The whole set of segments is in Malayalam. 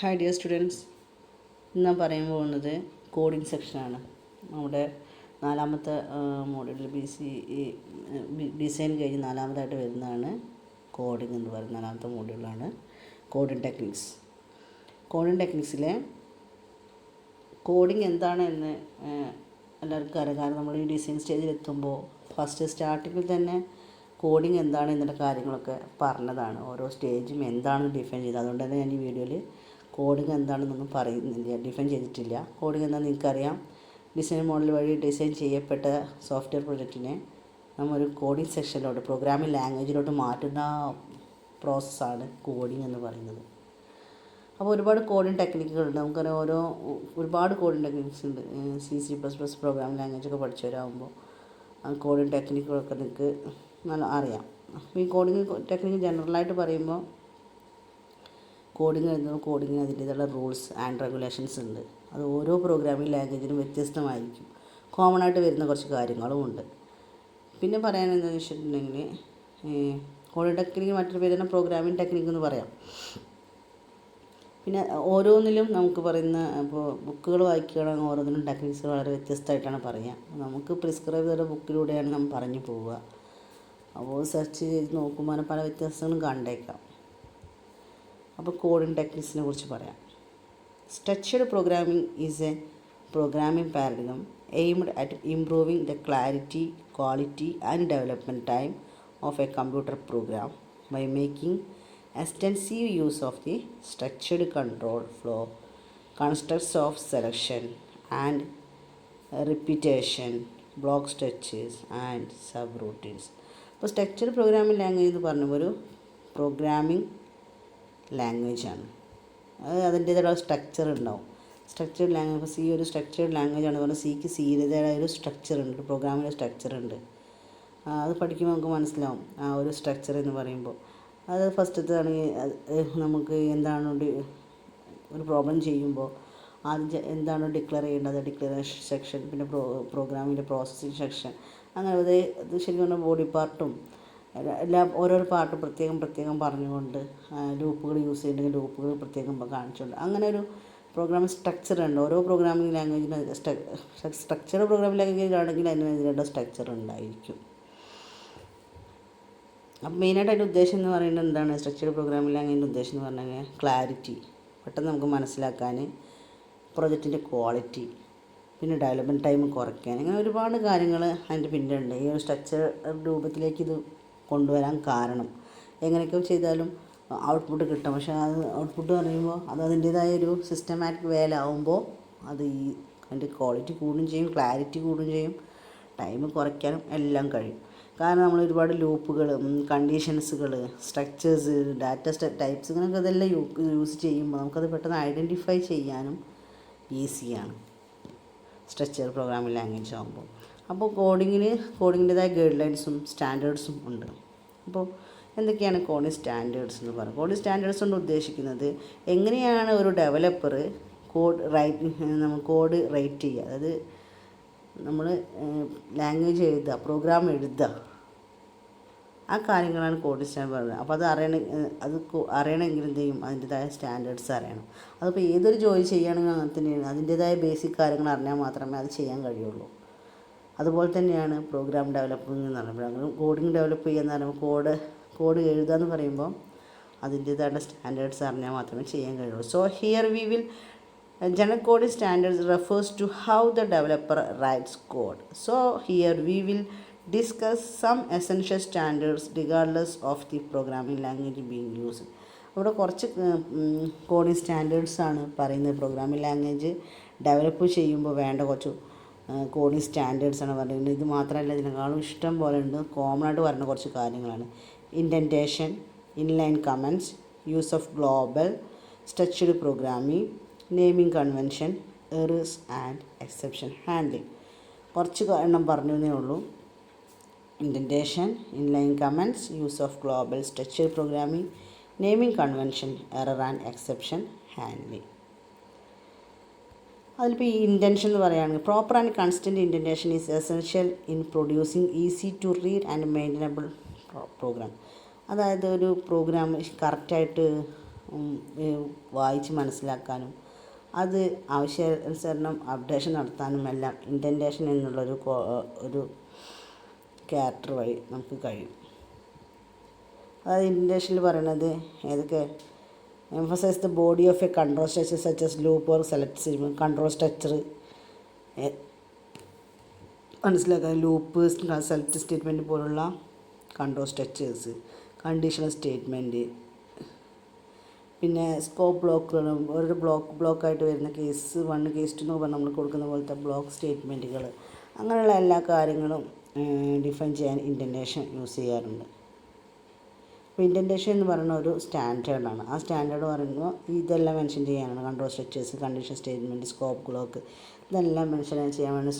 ഹായ് ഡിയർ സ്റ്റുഡൻസ്, ഇന്ന് ഞാൻ പറയാൻ പോകുന്നത് കോഡിംഗ് സെക്ഷനാണ്. നമ്മുടെ നാലാമത്തെ മോഡ്യൂളിൽ ഡിസൈൻ കഴിഞ്ഞ് നാലാമതായിട്ട് വരുന്നതാണ് കോഡിംഗ് എന്ന് പറയുന്ന നാലാമത്തെ മോഡ്യൂളാണ് കോഡിംഗ് ടെക്നിക്സ്. കോഡിംഗ് ടെക്നിക്സിലെ കോഡിംഗ് എന്താണ് എന്ന് എല്ലാവർക്കും അറിയാം. കാരണം നമ്മൾ ഈ ഡിസൈൻ സ്റ്റേജിൽ എത്തുമ്പോൾ ഫസ്റ്റ് സ്റ്റാർട്ടിങ്ങിൽ തന്നെ കോഡിംഗ് എന്താണ് എന്നുള്ള കാര്യങ്ങളൊക്കെ പറഞ്ഞതാണ്. ഓരോ സ്റ്റേജും എന്താണെന്ന് ഡിഫൈൻ ചെയ്തത്. അതുകൊണ്ട് തന്നെ ഞാൻ ഈ വീഡിയോയിൽ കോഡിംഗ് എന്താണെന്നൊന്നും പറയുന്നില്ല, ഡിഫൈൻ ചെയ്തിട്ടില്ല. കോഡിംഗ് എന്താണെന്ന് നിങ്ങൾക്കറിയാം. ഡിസൈൻ മോഡൽ വഴി ഡിസൈൻ ചെയ്യപ്പെട്ട സോഫ്റ്റ്വെയർ പ്രൊജക്റ്റിനെ നമ്മൊരു കോഡിംഗ് സെക്ഷനിലോട്ട്, പ്രോഗ്രാമിംഗ് ലാംഗ്വേജിലോട്ട് മാറ്റുന്ന പ്രോസസ്സാണ് കോഡിംഗ് എന്ന് പറയുന്നത്. അപ്പോൾ ഒരുപാട് കോഡിംഗ് ടെക്നിക്കുകളുണ്ട്. നമുക്കറിയാം, ഒരുപാട് കോഡിംഗ് ടെക്നിക്സ് ഉണ്ട്. C++ പ്രോഗ്രാമിംഗ് ലാംഗ്വേജൊക്കെ പഠിച്ചവരാകുമ്പോൾ കോഡിംഗ് ടെക്നിക്കുകളൊക്കെ നിങ്ങൾക്ക് നല്ല അറിയാം. അപ്പോൾ ഈ കോഡിംഗ് ടെക്നിക്ക് ജനറലായിട്ട് പറയുമ്പോൾ കോഡിംഗ് എഴുതുമ്പോൾ കോഡിങ്ങിന് അതിൻ്റേതായുള്ള റൂൾസ് ആൻഡ് റെഗുലേഷൻസ് ഉണ്ട്. അത് ഓരോ പ്രോഗ്രാമിംഗ് ലാംഗ്വേജിനും വ്യത്യസ്തമായിരിക്കും. കോമൺ ആയിട്ട് വരുന്ന കുറച്ച് കാര്യങ്ങളും ഉണ്ട്. പിന്നെ പറയാനെന്താണെന്ന് വെച്ചിട്ടുണ്ടെങ്കിൽ, കോഡിംഗ് ടെക്നിക്ക് മറ്റൊരു പേര് തന്നെ പ്രോഗ്രാമിംഗ് ടെക്നിക്ക് എന്ന് പറയാം. പിന്നെ ഓരോന്നിലും നമുക്ക് പറയുന്ന, ഇപ്പോൾ ബുക്കുകൾ വായിക്കുകയാണെങ്കിൽ ഓരോന്നിനും ടെക്നിക്സ് വളരെ വ്യത്യസ്തമായിട്ടാണ് പറയുക. നമുക്ക് പ്രിസ്ക്രൈബ് ചെയ്ത ബുക്കിലൂടെയാണ് നമ്മൾ പറഞ്ഞു പോവുക. അപ്പോൾ സെർച്ച് ചെയ്ത് നോക്കുമ്പോൾ പല വ്യത്യാസങ്ങളും കണ്ടേക്കാം. അപ്പോൾ കോഡിംഗ് ടെക്നിക്സിനെ കുറിച്ച് പറയാം. Structured programming is a programming paradigm aimed at improving the clarity, quality and development time of a computer program by making extensive use of the structured control flow, constructs of selection and repetition, block structures and subroutines. അപ്പോൾ സ്ട്രക്ചർഡ് പ്രോഗ്രാമിംഗ് ലാംഗ്വേജ് എന്ന് പറഞ്ഞ ഒരു പ്രോഗ്രാമിംഗ് ലാംഗ്വേജാണ്. അത് അതിൻ്റേതായ സ്ട്രക്ചർ ഉണ്ടാവും. സ്ട്രക്ചർഡ് ലാംഗ്വേജ്, ഇപ്പോൾ സി ഒരു സ്ട്രക്ചർഡ് ലാംഗ്വേജ് ആണ് പറഞ്ഞാൽ സിക്ക് സീരിയതായ ഒരു സ്ട്രക്ചർ ഉണ്ട്, പ്രോഗ്രാമിൻ്റെ സ്ട്രക്ചർ ഉണ്ട്. അത് പഠിക്കുമ്പോൾ നമുക്ക് മനസ്സിലാവും ആ ഒരു സ്ട്രക്ചർ എന്ന് പറയുമ്പോൾ. അത് ഫസ്റ്റത്തേതാണെങ്കിൽ നമുക്ക് എന്താണ് ഒരു പ്രോബ്ലം ചെയ്യുമ്പോൾ ആദ്യം എന്താണ് ഡിക്ലെയർ ചെയ്യേണ്ടത്, ഡിക്ലറേഷൻ സെക്ഷൻ, പിന്നെ പ്രോഗ്രാമിൻ്റെ പ്രോസസ്സിങ് സെക്ഷൻ, അങ്ങനെ അത് ശരിക്കും പറഞ്ഞാൽ ബോഡി പാർട്ടും എല്ലാം ഓരോരോ പാർട്ട് പ്രത്യേകം പറഞ്ഞുകൊണ്ട്, ലൂപ്പുകൾ യൂസ് ചെയ്തിട്ടുണ്ടെങ്കിൽ ലൂപ്പുകൾ പ്രത്യേകം കാണിച്ചുകൊണ്ട്, അങ്ങനെ ഒരു പ്രോഗ്രാമിംഗ് സ്ട്രക്ചർ ഉണ്ട്. ഓരോ പ്രോഗ്രാമിംഗ് ലാംഗ്വേജിന് സ്ട്രക്ചർ പ്രോഗ്രാമിംഗ് ലാംഗ്വേജിലാണെങ്കിൽ അതിന് സ്ട്രക്ചർ ഉണ്ടായിരിക്കും. അപ്പോൾ മെയിനായിട്ട് അതിൻ്റെ ഉദ്ദേശം എന്ന് പറയുന്നത് എന്താണ്, സ്ട്രക്ചർഡ് പ്രോഗ്രാമിംഗ് ലാംഗ്വേജിൻ്റെ ഉദ്ദേശം എന്ന് പറഞ്ഞാൽ ക്ലാരിറ്റി, പെട്ടെന്ന് നമുക്ക് മനസ്സിലാക്കാൻ, പ്രൊജക്റ്റിൻ്റെ ക്വാളിറ്റി, പിന്നെ ഡെവലപ്മെൻറ്റ് ടൈം കുറയ്ക്കാൻ, അങ്ങനെ ഒരുപാട് കാര്യങ്ങൾ അതിൻ്റെ പിന്നിലുണ്ട്. ഈ ഒരു സ്ട്രക്ചർ രൂപത്തിലേക്ക് ഇത് കൊണ്ടുവരാൻ കാരണം, എങ്ങനെയൊക്കെ ചെയ്താലും ഔട്ട്പുട്ട് കിട്ടും. പക്ഷേ അത് ഔട്ട്പുട്ട് പറയുമ്പോൾ അത് അതിൻ്റേതായ ഒരു സിസ്റ്റമാറ്റിക് വേലാവുമ്പോൾ അത് അതിൻ്റെ ക്വാളിറ്റി കൂടുകയും ചെയ്യും, ക്ലാരിറ്റി കൂടുകയും ചെയ്യും, ടൈം കുറയ്ക്കാനും എല്ലാം കഴിയും. കാരണം നമ്മൾ ഒരുപാട് ലൂപ്പുകൾ, കണ്ടീഷൻസുകൾ, സ്ട്രക്ചേഴ്സ്, ഡാറ്റ ടൈപ്സ്, ഇങ്ങനെയൊക്കെ ഇതെല്ലാം യൂസ് ചെയ്യുമ്പോൾ നമുക്കത് പെട്ടെന്ന് ഐഡൻറ്റിഫൈ ചെയ്യാനും ഈസിയാണ് സ്ട്രക്ചർ പ്രോഗ്രാമിംഗ് ലാംഗ്വേജ് ആകുമ്പോൾ. അപ്പോൾ കോഡിങ്ങിൻ്റേതായ ഗൈഡ് ലൈൻസും സ്റ്റാൻഡേർഡ്സും ഉണ്ട്. അപ്പോൾ എന്തൊക്കെയാണ് കോഡിംഗ് സ്റ്റാൻഡേർഡ്സ് എന്ന് പറയുന്നത്? കോഡിംഗ് സ്റ്റാൻഡേർഡ്സ് കൊണ്ട് ഉദ്ദേശിക്കുന്നത് എങ്ങനെയാണ് ഒരു ഡെവലപ്പർ കോഡ് റൈറ്റ് ചെയ്യുക, അതായത് നമ്മൾ ലാംഗ്വേജ് എഴുതുക, പ്രോഗ്രാം എഴുതുക, ആ കാര്യങ്ങളാണ് കോഡിംഗ് സ്റ്റാൻഡേർഡ് പറയുന്നത്. അപ്പോൾ അത് അറിയണമെങ്കിൽ എന്ത് ചെയ്യും, അതിൻ്റേതായ സ്റ്റാൻഡേർഡ്സ് അറിയണം. അതിപ്പോൾ ഏതൊരു ജോലി ചെയ്യുകയാണെങ്കിൽ അങ്ങനെ തന്നെയാണ്. അതിൻ്റേതായ ബേസിക് കാര്യങ്ങൾ അറിഞ്ഞാൽ മാത്രമേ അത് ചെയ്യാൻ കഴിയുള്ളൂ. അതുപോലെ തന്നെയാണ് പ്രോഗ്രാം ഡെവലപ്പിംഗ് എന്ന് പറയുമ്പോൾ, കോഡിംഗ് ഡെവലപ്പ് ചെയ്യുക എന്ന് പറയുമ്പോൾ കോഡ് എഴുതുക എന്ന് പറയുമ്പോൾ അതിൻ്റേതായ സ്റ്റാൻഡേർഡ്സ് അറിഞ്ഞാൽ മാത്രമേ ചെയ്യാൻ കഴിയുള്ളൂ. So here we will General coding standards refers to how the developer writes code. So here we will discuss some essential standards regardless of the programming language being used. അവിടെ കുറച്ച് കോഡിംഗ് സ്റ്റാൻഡേർഡ്സ് ആണ് പറയുന്നത്. പ്രോഗ്രാമിംഗ് ലാംഗ്വേജ് ഡെവലപ്പ് ചെയ്യുമ്പോൾ വേണ്ട കുറച്ച് കോഡിംഗ് സ്റ്റാൻഡേർഡ്സ് ആണ് പറയുന്നത്. ഇത് മാത്രമല്ല, ഇതിനേക്കാളും ഇഷ്ടം പോലെ ഉണ്ട്. കോമൺ ആയിട്ട് പറയുന്ന കുറച്ച് കാര്യങ്ങളാണ്: indentation, inline comments, use of global, structured programming, naming convention, errors and exception handling. കുറച്ച് എണ്ണം പറഞ്ഞേ ഉള്ളൂ. Indentation, inline comments, use of global, structured programming, naming convention, error and exception handling. അതിലിപ്പോൾ ഈ ഇൻറ്റൻഷൻ എന്ന് പറയുകയാണെങ്കിൽ, proper and constant indentation is essential in producing easy to read and maintainable program. അതായത് ഒരു പ്രോഗ്രാം കറക്റ്റായിട്ട് വായിച്ച് മനസ്സിലാക്കാനും അത് ആവശ്യാനുസരണം അപ്ഡേഷൻ നടത്താനും എല്ലാം ഇൻഡൻറ്റേഷൻ എന്നുള്ളൊരു ഒരു ക്യാരക്ടർ വഴി നമുക്ക് കഴിയും. അതായത് ഇൻഡൻറ്റേഷനിൽ പറയണത് ഏതൊക്കെ emphasize the body of a control structure such as loop or select ചെയ്യുമ്പോൾ കൺട്രോൾ സ്ട്രക്ചർ മനസ്സിലാക്കാൻ ലൂപ്പ്, സെലക്ട് സ്റ്റേറ്റ്മെൻറ്റ് പോലുള്ള കൺട്രോൾ സ്ട്രക്ചേഴ്സ്, കണ്ടീഷണൽ സ്റ്റേറ്റ്മെൻറ്റ്, പിന്നെ സ്കോപ്പ് ബ്ലോക്കുകൾ, ഓരോ ബ്ലോക്കായിട്ട് വരുന്ന കേസ് 1 കേസ് 2 എന്ന് പറഞ്ഞാൽ നമ്മൾ കൊടുക്കുന്ന പോലത്തെ ബ്ലോക്ക് സ്റ്റേറ്റ്മെൻറ്റുകൾ, അങ്ങനെയുള്ള എല്ലാ കാര്യങ്ങളും ഡിഫൈൻ ചെയ്യാൻ ഇൻഡൻറ്റേഷൻ യൂസ് ചെയ്യാറുണ്ട്. അപ്പോൾ ഇൻഡൻറ്റേഷൻ എന്ന് പറയുന്ന ഒരു സ്റ്റാൻഡേർഡാണ്. ആ സ്റ്റാൻഡേർഡ് പറയുമ്പോൾ ഇതെല്ലാം മെൻഷൻ ചെയ്യാനാണ്. Control structures, condition statement, scope block, ഇതെല്ലാം മെൻഷൻ ചെയ്യാൻ വേണ്ടി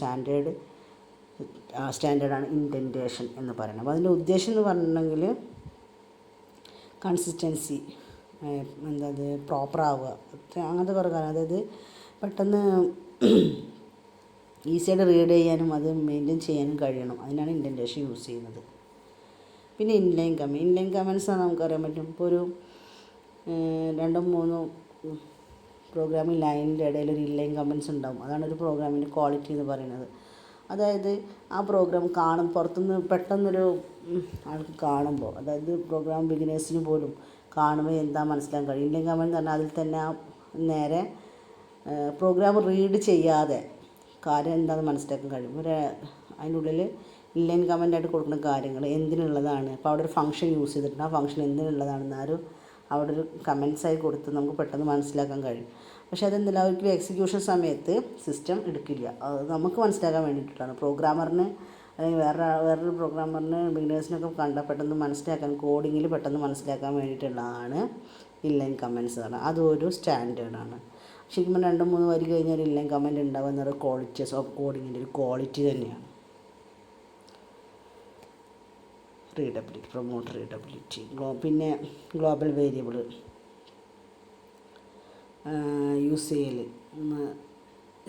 സ്റ്റാൻഡേർഡാണ് ഇൻഡൻറ്റേഷൻ എന്ന് പറയുന്നത്. അപ്പോൾ അതിൻ്റെ ഉദ്ദേശം എന്ന് പറഞ്ഞിട്ടുണ്ടെങ്കിൽ കൺസിസ്റ്റൻസി, അത് പ്രോപ്പർ ആവുക, അങ്ങനത്തെ കുറേ കാര്യം. അതായത് പെട്ടെന്ന് ഈസിയായിട്ട് റീഡ് ചെയ്യാനും അത് മെയിൻറ്റെയിൻ ചെയ്യാനും കഴിയണം. അതിനാണ് ഇൻഡൻറ്റേഷൻ യൂസ് ചെയ്യുന്നത്. പിന്നെ ഇൻലൈൻ കമൻറ്റ്സ് നമുക്കറിയാൻ പറ്റും. ഇപ്പോൾ ഒരു 2-3 പ്രോഗ്രാമിംഗ് ലൈനിൻ്റെ ഇടയിൽ ഒരു ഇൻലൈൻ കമൻറ്റ്സ് ഉണ്ടാകും. അതാണ് ഒരു പ്രോഗ്രാമിൻ്റെ ക്വാളിറ്റി എന്ന് പറയുന്നത്. അതായത് ആ പ്രോഗ്രാം പുറത്തുനിന്ന് പെട്ടെന്നൊരു ആൾക്ക് കാണുമ്പോൾ, അതായത് പ്രോഗ്രാം ബിഗിനേഴ്സിന് പോലും കാണുമ്പോൾ എന്താ മനസ്സിലാക്കാൻ കഴിയും. ഇൻലൈൻ കമൻറ്റ് എന്ന് പറഞ്ഞാൽ അതിൽ തന്നെ നേരെ പ്രോഗ്രാം റീഡ് ചെയ്യാതെ കാര്യം എന്താണെന്ന് മനസ്സിലാക്കാൻ കഴിയും. അതിൻ്റെ ഉള്ളിൽ ഇൻലൈൻ കമൻ്റായിട്ട് കൊടുക്കുന്ന കാര്യങ്ങൾ എന്തിനുള്ളതാണ്, ഇപ്പോൾ അവിടെ ഒരു ഫംഗ്ഷൻ യൂസ് ചെയ്തിട്ടുണ്ട്, ആ ഫംഗ്ഷൻ എന്തിനുള്ളതാണെന്ന് അവിടെ ഒരു കമൻറ്റ്സായി കൊടുത്ത് നമുക്ക് പെട്ടെന്ന് മനസ്സിലാക്കാൻ കഴിയും. പക്ഷേ അതെന്തില്ല, ഒരിക്കലും എക്സിക്യൂഷൻ സമയത്ത് സിസ്റ്റം എടുക്കില്ല. അത് നമുക്ക് മനസ്സിലാക്കാൻ വേണ്ടിയിട്ടാണ്. പ്രോഗ്രാമറിന് അല്ലെങ്കിൽ വേറൊരു പ്രോഗ്രാമറിന് ബിഗിനേഴ്സിനൊക്കെ പെട്ടെന്ന് മനസ്സിലാക്കാൻ, കോഡിങ്ങിൽ പെട്ടെന്ന് മനസ്സിലാക്കാൻ വേണ്ടിയിട്ടുള്ളതാണ് ഇൻലൈൻ കമൻറ്റ്സ് എന്ന് പറഞ്ഞാൽ. അതൊരു സ്റ്റാൻഡേർഡാണ്. ശരിക്കും 2-3 വരി കഴിഞ്ഞാൽ ഒരു ഇൻലൈൻ കമൻറ്റ് ഉണ്ടാവുക എന്നൊരു ക്വാളിറ്റീസ് ഓഫ് കോഡിങ്ങിൻ്റെ ഒരു ക്വാളിറ്റി തന്നെയാണ്. Readability, promote readability. പിന്നെ ഗ്ലോബൽ വേരിയബിൾ യൂസ് ചെയ്യൽ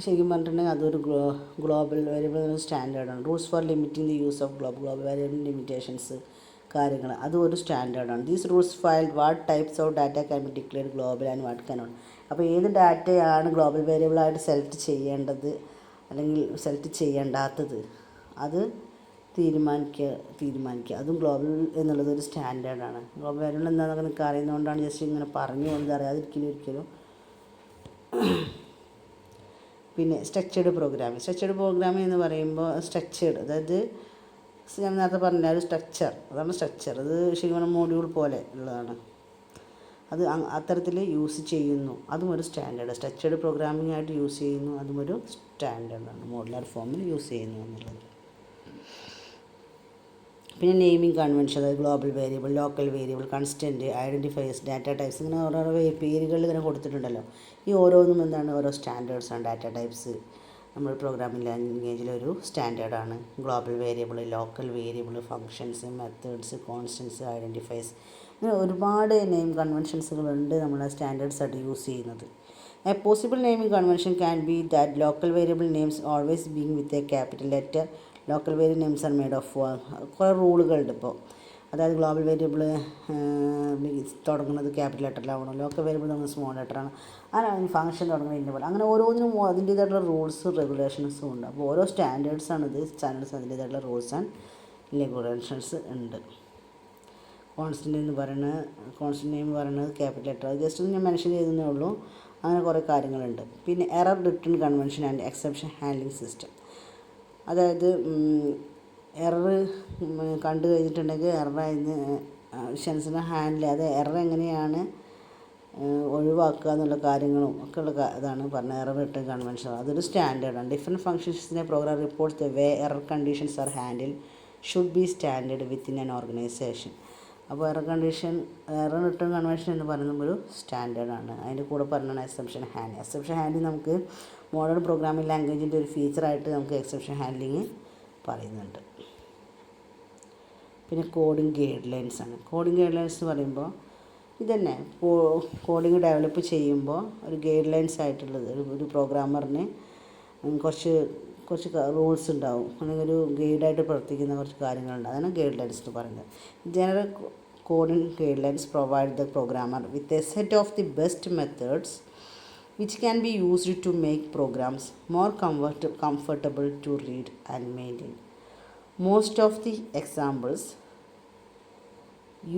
ശരിക്കും പറഞ്ഞിട്ടുണ്ടെങ്കിൽ അതൊരു ഗ്ലോബൽ വേരിയബിൾ സ്റ്റാൻഡേർഡാണ്. Rules for limiting the use of global variable limitations കാര്യങ്ങൾ, അതും ഒരു സ്റ്റാൻഡേർഡാണ്. These rules file what types of data can be declared global and what can not. അപ്പോൾ ഏത് ഡാറ്റയാണ് ഗ്ലോബൽ വേരിയബിളായിട്ട് സെലക്ട് ചെയ്യേണ്ടത് അല്ലെങ്കിൽ സെലക്ട് ചെയ്യേണ്ടാത്തത് അത് തീരുമാനിക്കുക. അതും ഗ്ലോബൽ എന്നുള്ളത് ഒരു സ്റ്റാൻഡേർഡാണ്. ഗ്ലോബൽ വേരിയബിൾ എന്താണെന്നൊക്കെ നിങ്ങൾക്ക് അറിയുന്നതുകൊണ്ടാണ് ജസ്റ്റ് ഇങ്ങനെ പറഞ്ഞു പോകുന്നത്, അറിയാതിരിക്കലും ഒരിക്കലും. പിന്നെ സ്ട്രക്ചേർഡ് പ്രോഗ്രാമിംഗ് എന്ന് പറയുമ്പോൾ അതായത് ഞാൻ നേരത്തെ പറഞ്ഞ ഒരു അതാണ് സ്ട്രക്ചർ. അത് ശരിക്കും പറഞ്ഞാൽ മോഡ്യൂൾ പോലെ ഉള്ളതാണ്. അത് അത്തരത്തിൽ യൂസ് ചെയ്യുന്നു, അതും ഒരു സ്റ്റാൻഡേർഡ്. സ്ട്രക്ചേർഡ് പ്രോഗ്രാമിംഗ് ആയിട്ട് യൂസ് ചെയ്യുന്നു, അതും ഒരു സ്റ്റാൻഡേർഡാണ്. മോഡുലാർ ഫോമിൽ യൂസ് ചെയ്യുന്നു എന്നുള്ളത്. പിന്നെ നെയിമിംഗ് കൺവെൻഷൻ, അതായത് global variable, local variable, constant, identifiers, data types, ഇങ്ങനെ ഓരോ പേരുകൾ ഇങ്ങനെ കൊടുത്തിട്ടുണ്ടല്ലോ. ഈ ഓരോന്നും എന്താണ്, ഓരോ സ്റ്റാൻഡേർഡ്സാണ്. ഡാറ്റ ടൈപ്സ് നമ്മൾ പ്രോഗ്രാമിംഗ് ലാംഗ്വേജിലൊരു സ്റ്റാൻഡേർഡാണ്. Global variable, local variable, functions, methods, constants, identifiers, ഇങ്ങനെ ഒരുപാട് നെയിം കൺവെൻഷൻസുകളുണ്ട് നമ്മൾ സ്റ്റാൻഡേർഡ്സായിട്ട് യൂസ് ചെയ്യുന്നത്. A possible naming convention can be that local variable names always being with a capital letter. Local variable names are made of കുറേ റൂളുകളുണ്ട് ഇപ്പോൾ. അതായത് ഗ്ലോബൽ വേരിയബിൾ തുടങ്ങുന്നത് ക്യാപിറ്റൽ ലെറ്ററിലാവണം, ലോക്കൽ വേരിയബിൾ നമ്മൾ സ്മോൾ ലെറ്ററാണ്, അങ്ങനെ ഫംഗ്ഷൻ തുടങ്ങുന്നത് ഇതിൻ്റെ പോലെ. അങ്ങനെ ഓരോന്നിനും അതിൻ്റേതായിട്ടുള്ള റൂൾസും റെഗുലേഷൻസും ഉണ്ട്. അപ്പോൾ ഓരോ സ്റ്റാൻഡേർഡ്സാണിത്. സ്റ്റാൻഡേർഡ്സ് അതിൻ്റേതായിട്ടുള്ള റൂൾസ് ആൻഡ് റെഗുലേഷൻസ് ഉണ്ട്. കോൺസ്റ്റൻ്റ് നെയിം പറയുന്നത് ക്യാപിറ്റൽ ലെറ്റർ, അത് ജസ്റ്റ് ഒന്ന് ഞാൻ മെൻഷൻ ചെയ്തതേ ഉള്ളൂ. അങ്ങനെ കുറേ കാര്യങ്ങളുണ്ട്. പിന്നെ error return convention and exception handling system. അതായത് എറർ കണ്ടു കഴിഞ്ഞിട്ടുണ്ടെങ്കിൽ എററായിരുന്നു ഷൻസിനെ ഹാൻഡിൽ, അത് എറർ എങ്ങനെയാണ് ഒഴിവാക്കുക എന്നുള്ള കാര്യങ്ങളും ഒക്കെ ഉള്ള ഇതാണ് പറഞ്ഞത് എറർ റിട്ടേൺ കൺവെൻഷൻ. അതൊരു സ്റ്റാൻഡേർഡാണ്. ഡിഫറെൻറ്റ് ഫങ്ഷൻസിനെ program reports the way error conditions are handle should be standard within an organization. അപ്പോൾ എറർ റിട്ടേൺ കൺവെൻഷൻ എന്ന് പറയുന്നത് ഒരു സ്റ്റാൻഡേർഡാണ്. അതിൻ്റെ കൂടെ പറഞ്ഞാണ് എക്സെപ്ഷൻ ഹാൻഡിൽ നമുക്ക് മോഡേൺ പ്രോഗ്രാമിംഗ് ലാംഗ്വേജിൻ്റെ ഒരു ഫീച്ചറായിട്ട് നമുക്ക് എക്സെപ്ഷൻ ഹാൻഡ്ലിങ് പറയുന്നുണ്ട്. പിന്നെ കോഡിംഗ് ഗൈഡ് ലൈൻസ് എന്ന് പറയുമ്പോൾ ഇതന്നെ കോഡിംഗ് ഡെവലപ്പ് ചെയ്യുമ്പോൾ ഒരു ഗൈഡ് ലൈൻസ് ആയിട്ടുള്ളത് ഒരു പ്രോഗ്രാമറിന് കുറച്ച് റൂൾസ് ഉണ്ടാവും, അല്ലെങ്കിൽ ഒരു ഗൈഡായിട്ട് പ്രവർത്തിക്കുന്ന കുറച്ച് കാര്യങ്ങളുണ്ട്. അതാണ് ഗൈഡ് ലൈൻസ് എന്ന് പറയുന്നത്. General coding guidelines provide the programmer with a set of the best methods which can be used to make programs more comfortable to read and maintain. Most of the examples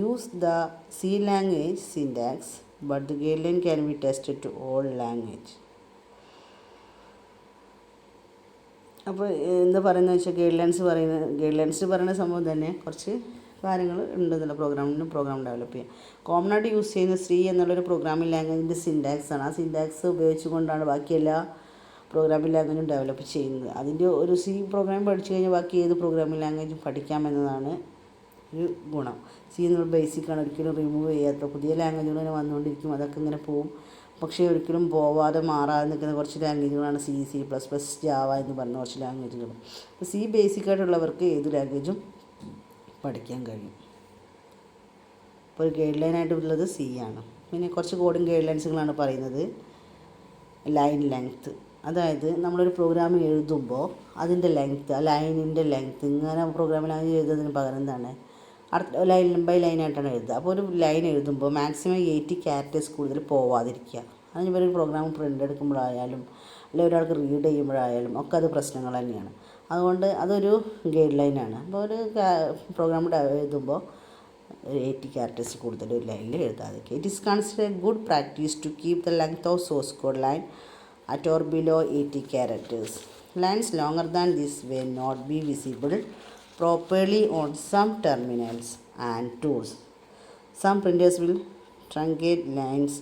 use the C language syntax, but the guideline can be tested to all language. അപ്പോൾ എന്താ പറയുന്നത് വെച്ചാൽ ഗൈഡ് ലൈൻസ് പറയുന്ന സംഭവം തന്നെ കുറച്ച് കാര്യങ്ങൾ ഉണ്ടെന്നുള്ള പ്രോഗ്രാം ഡെവലപ്പ് ചെയ്യാം. കോമൺ ആയിട്ട് യൂസ് ചെയ്യുന്ന C എന്നുള്ളൊരു പ്രോഗ്രാമിംഗ് ലാംഗ്വേജിൻ്റെ സിൻറ്റാക്സ് ആണ്. ആ സിൻറ്റാക്സ് ഉപയോഗിച്ചുകൊണ്ടാണ് ബാക്കി എല്ലാ പ്രോഗ്രാമിംഗ് ലാംഗ്വേജും ഡെവലപ്പ് ചെയ്യുന്നത്. അതിൻ്റെ ഒരു C പ്രോഗ്രാം പഠിച്ചു കഴിഞ്ഞാൽ ബാക്കി ഏത് പ്രോഗ്രാമിംഗ് ലാംഗ്വേജും പഠിക്കാമെന്നതാണ് ഒരു ഗുണം. C എന്നുള്ള ബേസിക്കാണ്, ഒരിക്കലും റിമൂവ് ചെയ്യാത്ത പുതിയ ലാംഗ്വേജുകൾ ഇങ്ങനെ വന്നുകൊണ്ടിരിക്കും, അതൊക്കെ ഇങ്ങനെ പോവും. പക്ഷേ ഒരിക്കലും പോവാതെ മാറാതെ നിൽക്കുന്ന കുറച്ച് ലാംഗ്വേജുകളാണ് C++, ജാവ എന്ന് പറഞ്ഞ കുറച്ച് ലാംഗ്വേജുകൾ. അപ്പോൾ C ബേസിക്കായിട്ടുള്ളവർക്ക് ഏത് ലാംഗ്വേജും പഠിക്കാൻ കഴിയും. അപ്പോൾ ഒരു ഗൈഡ് ലൈനായിട്ടുള്ളത് C ആണ്. പിന്നെ കുറച്ച് കോഡിങ് ഗൈഡ് ലൈൻസുകളാണ് പറയുന്നത്. ലൈൻ ലെങ്ത്ത്, അതായത് നമ്മളൊരു പ്രോഗ്രാം എഴുതുമ്പോൾ അതിൻ്റെ ലെങ്ത്ത്, ആ ലൈനിൻ്റെ ലെങ്ത്ത്, ഇങ്ങനെ പ്രോഗ്രാമിൽ ലാംഗ്വേജ് എഴുതുന്നതിന് പകരം എന്താണ് അടുത്ത ലൈൻ ബൈ ലൈനായിട്ടാണ് എഴുതുക. അപ്പോൾ ഒരു ലൈൻ എഴുതുമ്പോൾ മാക്സിമം 80 ക്യാരക്ടേഴ്സ് കൂടുതൽ പോവാതിരിക്കുക. അതിന് ഒരു പ്രോഗ്രാം പ്രിൻ്റ് എടുക്കുമ്പോഴായാലും അല്ലെങ്കിൽ ഒരാൾക്ക് റീഡ് ചെയ്യുമ്പോഴായാലും ഒക്കെ അത് പ്രശ്നങ്ങൾ തന്നെയാണ്. അതുകൊണ്ട് അതൊരു ഗൈഡ് ലൈനാണ്. അപ്പോൾ ഒരു പ്രോഗ്രാം എഴുതുമ്പോൾ 80 ക്യാരക്ടേഴ്സ് കൂടുതൽ ഒരു ലൈനിൽ എഴുതാതിരിക്കുക. It is consider a good practice to keep the length of source code line at or below 80 characters. Lines longer than this may not be visible properly on some terminals and tools. Some printers will truncate lines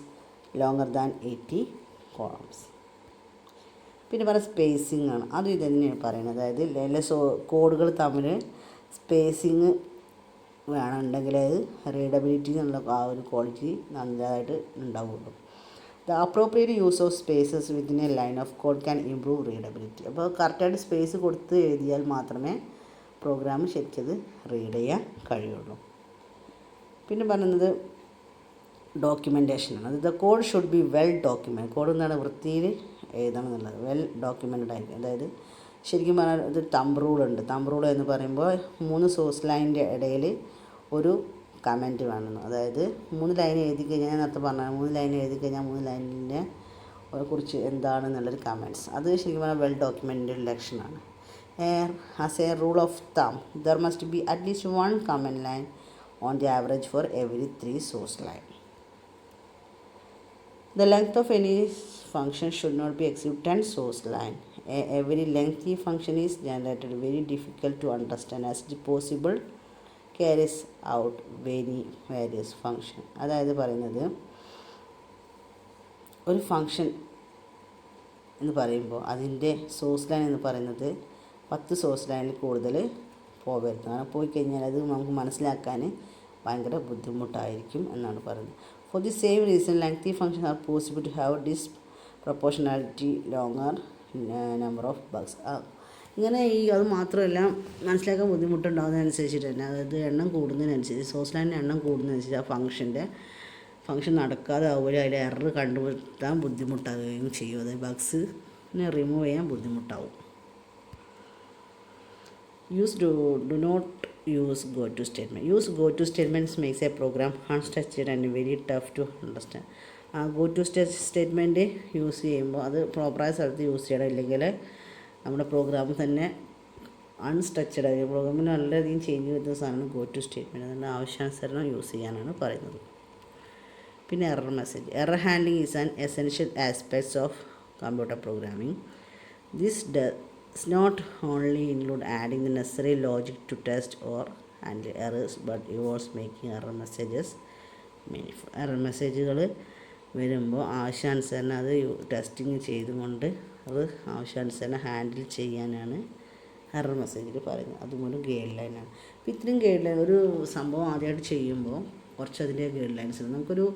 longer than 80 columns. പിന്നെ പറയുക സ്പേസിംഗ് ആണ്. അതും ഇത് തന്നെയാണ് പറയുന്നത്. അതായത് എല്ലാ കോഡുകൾ തമ്മിൽ സ്പേസിങ് വേണമെന്നുണ്ടെങ്കിൽ അത് റീഡബിലിറ്റി എന്നുള്ള ആ ഒരു ക്വാളിറ്റി നല്ലതായിട്ട് ഉണ്ടാവുള്ളൂ. The appropriate use of spaces within a line of code can improve readability. അപ്പോൾ കറക്റ്റായിട്ട് സ്പേസ് കൊടുത്ത് എഴുതിയാൽ മാത്രമേ പ്രോഗ്രാം ശരിക്കത് റീഡ് ചെയ്യാൻ കഴിയുള്ളൂ. പിന്നെ പറയുന്നത് ഡോക്യുമെൻറ്റേഷനാണ്. അത് the code should be well document. Code എന്താണ് വൃത്തിയിൽ എഴുതണം എന്നുള്ളത്, വെൽ ഡോക്യുമെൻറ്റഡ് ആയിരിക്കും. അതായത് ശരിക്കും പറഞ്ഞാൽ ഇത് തമ്പ് റൂളുണ്ട്. തമ്പ് റൂൾ എന്ന് പറയുമ്പോൾ 3 സോഴ്സ് ലൈനിൻ്റെ ഇടയിൽ ഒരു കമൻറ്റ് വേണമെന്ന്. അതായത് 3 ലൈൻ എഴുതി കഴിഞ്ഞാൽ, ഞാൻ നേരത്തെ പറഞ്ഞാൽ 3 ലൈൻ എഴുതി കഴിഞ്ഞാൽ 3 ലൈനിനെ കുറിച്ച് എന്താണെന്നുള്ളൊരു കമൻറ്റ്സ്, അത് ശരിക്കും പറഞ്ഞാൽ വെൽ ഡോക്യുമെൻറ്റഡ് ലക്ഷണമാണ്. ആസ് എ റൂൾ ഓഫ് തം there must be at least 1 comment line on the average for every 3 source line. The length of any function should not be exceed 10 source line. A very lengthy function is generated very difficult to understand as it possible carries out very various function. അതായത് പറയുന്നത് ഒരു ഫങ്ഷൻ എന്ന് പറയുമ്പോൾ അതിൻ്റെ സോഴ്സ് ലൈൻ എന്ന് പറയുന്നത് 10 സോഴ്സ് ലൈനിൽ കൂടുതൽ പോകരുത്. അങ്ങനെ പോയി കഴിഞ്ഞാൽ അത് നമുക്ക് മനസ്സിലാക്കാൻ ഭയങ്കര ബുദ്ധിമുട്ടായിരിക്കും എന്നാണ് പറയുന്നത്. For the same reason, lengthy functions are possible to have disproportionality longer number of bugs. ഇങ്ങനെ അത് മാത്രമല്ല മനസ്സിലാക്കാൻ ബുദ്ധിമുട്ടുണ്ടാകുന്നതനുസരിച്ചിട്ട് തന്നെ, അതായത് എണ്ണം കൂടുന്നതിനനുസരിച്ച്, സോഴ്സ് ലൈനിൻ്റെ എണ്ണം കൂടുന്നതനുസരിച്ച് ആ ഫങ്ഷൻ നടക്കാതെ ആവുകയും അതിൽ എറർ കണ്ടുപിടുത്താൻ ബുദ്ധിമുട്ടാവുകയും ചെയ്യും. അതായത് ബഗ്സിനെ റിമൂവ് ചെയ്യാൻ ബുദ്ധിമുട്ടാവും. Do not use go-to statement. Use go-to statements makes a program unstructured and very tough to understand. go-to statement use ചെയ്യുമ്പോൾ അത് പ്രോപ്പറായ സ്ഥലത്ത് യൂസ് ചെയ്യണം. ഇല്ലെങ്കിൽ നമ്മുടെ പ്രോഗ്രാം തന്നെ അൺസ്ട്രക്ചർഡ് ആയി പ്രോഗ്രാമിന് വളരെയധികം ചേഞ്ച് വരുന്ന സാധനമാണ് go-to സ്റ്റേറ്റ്മെൻറ്റ്. അതിൻ്റെ ആവശ്യാനുസരണം യൂസ് ചെയ്യാനാണ് പറയുന്നത്. പിന്നെ error handling is an essential aspects of computer programming. This does not only include adding the necessary logic to test or handle errors, but involves making error messages meaningful. Error മെസ്സേജുകൾ വരുമ്പോൾ ആവശ്യാനുസരണം അത് ടെസ്റ്റിങ് ചെയ്തുകൊണ്ട് അത് ആവശ്യാനുസരണം ഹാൻഡിൽ ചെയ്യാനാണ് എറർ മെസ്സേജിൽ പറയുന്നത്. അതുപോലെ ഗൈഡ് ലൈനാണ്. അപ്പോൾ ഇത്രയും ഗൈഡ് ലൈൻ, ഒരു സംഭവം ആദ്യമായിട്ട് ചെയ്യുമ്പോൾ കുറച്ച് അതിൻ്റെ ഗൈഡ് ലൈൻസ് ഉണ്ട്. നമുക്കൊരു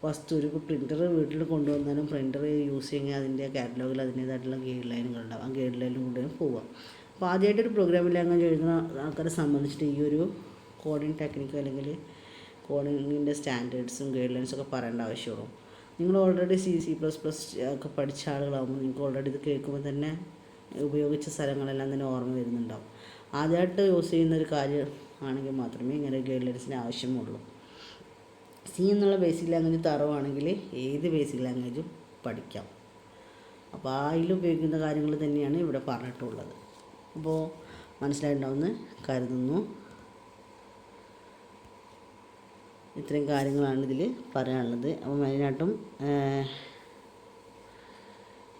വസ്തു, ഒരു പ്രിൻ്റർ വീട്ടിൽ കൊണ്ടുവന്നാലും പ്രിൻ്റർ യൂസ് ചെയ്യുക അതിൻ്റെ കാറ്റലോഗിൽ അതിൻ്റേതായിട്ടുള്ള ഗൈഡ് ലൈനുകളുണ്ടാവും. ആ ഗൈഡ് ലൈനിലും കൂടെ പോവുക. അപ്പോൾ ആദ്യമായിട്ടൊരു പ്രോഗ്രാമിംഗ് ലാംഗ്വേജ് എഴുതുന്ന ആൾക്കാരെ സംബന്ധിച്ചിട്ട് ഈ ഒരു കോഡിങ് ടെക്നിക്ക് അല്ലെങ്കിൽ കോഡിങ്ങിൻ്റെ സ്റ്റാൻഡേർഡ്സും ഗൈഡ് ലൈൻസൊക്കെ പറയേണ്ട ആവശ്യമുള്ളൂ. നിങ്ങൾ ഓൾറെഡി C++ ഒക്കെ പഠിച്ച ആളുകളാകുമ്പോൾ നിങ്ങൾക്ക് ഓൾറെഡി ഇത് കേൾക്കുമ്പോൾ തന്നെ ഉപയോഗിച്ച സ്ഥലങ്ങളെല്ലാം തന്നെ ഓർമ്മ വരുന്നുണ്ടാവും. ആദ്യമായിട്ട് യൂസ് ചെയ്യുന്ന ഒരു കാര്യം ആണെങ്കിൽ മാത്രമേ ഇങ്ങനെ ഗൈഡ് ലൈൻസിന് ആവശ്യമുള്ളൂ. സി എന്നുള്ള ബേസിക് ലാംഗ്വേജ് തറവാണെങ്കിൽ ഏത് ബേസിക് ലാംഗ്വേജും പഠിക്കാം. അപ്പോൾ അതിൽ ഉപയോഗിക്കുന്ന കാര്യങ്ങൾ തന്നെയാണ് ഇവിടെ പറഞ്ഞിട്ടുള്ളത്. അപ്പോൾ മനസ്സിലായിട്ടുണ്ടാവുമെന്ന് കരുതുന്നു. ഇത്രയും കാര്യങ്ങളാണ് ഇതിൽ പറയാനുള്ളത്. അപ്പോൾ മെയിനായിട്ടും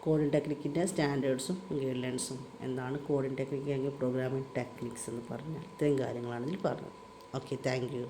കോഡിംഗ് ടെക്നിക്കിൻ്റെ സ്റ്റാൻഡേർഡ്സും ഗൈഡ് ലൈൻസും, എന്താണ് കോഡിംഗ് ടെക്നിക്ക് അല്ലെങ്കിൽ പ്രോഗ്രാമിംഗ് ടെക്നിക്സ് എന്ന് പറഞ്ഞാൽ ഇത്രയും കാര്യങ്ങളാണ് ഇതിൽ പറഞ്ഞത്. Okay, thank you.